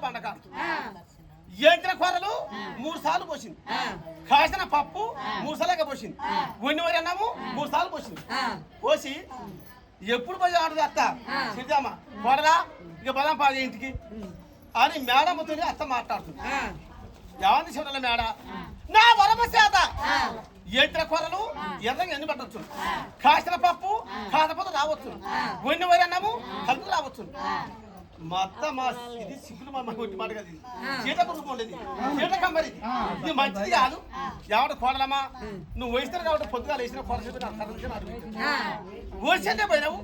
బండకాడు ఏంచిన కూరలు 3 సార్లు పోసింది కాసిన పప్పు 3 సార్లుగా పోసింది ఉన్ని వరి అన్నాము 3 సార్లు పోసింది పోసి ఎప్పుడు పోయి ఆడదు అత్త సిద్ధామా కూరలా ఇక బలం పాది ఇంటికి అని మేడమ్మతో అత్త మాట్లాడుతుంది ఎవరిని చూడాలి మేడ నా వరమ చేత ఏంటిన కూరలు ఎర్రగా ఎన్ని పట్టవచ్చు కాసిన పప్పు కాకపోతే రావచ్చు ఉన్ని వరి అన్నాము కలిపి రావచ్చు మొత్తం మా ఇది సిగ్గులు మా కొట్టి మాట కదా చీట కొనుక్కోండి చీట కమ్మరి ఇది మంచిది కాదు ఎవడ కోడలమ్మా నువ్వు వేస్తారు కాబట్టి పొద్దుగా వేసిన కూర చెప్పి నాకు కర్రలు నాటు పెట్టావు ఓడిసంటే పోయినావు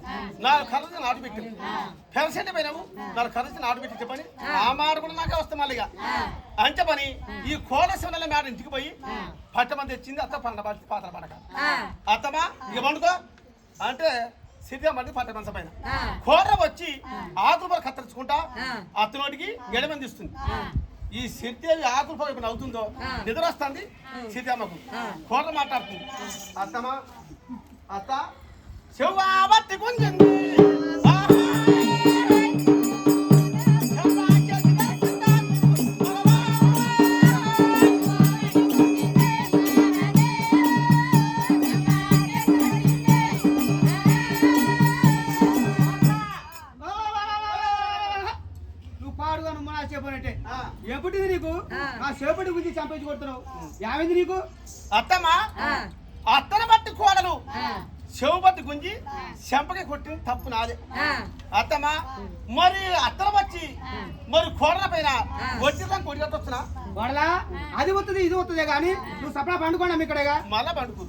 4 కర్రలు నాటు పెట్టావు పెరసంటే పోయినావు 4 కర్రలు నాటు పెట్టి చెప్పని ఆ మాట కూడా నాకే వస్తాం మళ్ళీగా అంతే పని ఈ కోడల మేడ ఇంటికి పోయి పట్టమంది తెచ్చింది అత్త పండ పాత్ర పడక అత్తమా ఇక పండుకో అంటే సిద్ధ మంది పట్ట మనస పైన కూర వచ్చి ఆకులు కత్తరించుకుంటా అత్తనోటికి ఎడమంది ఇస్తుంది ఈ సిద్ధి ఆకులు పొగ అవుతుందో నిద్ర వస్తుంది సీతమ్మకు కూర మాట్లాడుతుంది అత్తమా అత్త శివాబత్తి గుంజింది ఎప్పటిది నీకు ఆ సేపటి గురించి చంపేసి కొడుతున్నావు ఏమైంది నీకు అత్తమ్మా అత్తను బట్టి కోడలు చెవు బట్టి గుంజి చెంపకి కొట్టింది తప్పు నాదే అత్తమ్మా మరి అత్తను వచ్చి మరి కోడల పైన వడ్డీదాన్ని కొడిగొట్టొచ్చునా కోడలా అది వస్తుంది ఇది వస్తుందే కానీ నువ్వు సపడా పండుకోండి ఇక్కడేగా మళ్ళా పండుకు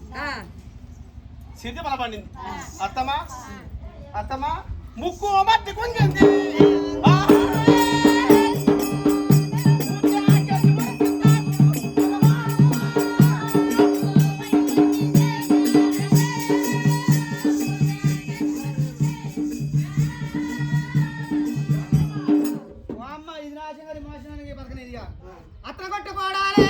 సిద్ధి మళ్ళా పండింది అత్తమ్మా అత్తమ్మా ముక్కు మట్టి గుంజింది అత్త కొట్టుకోడాలే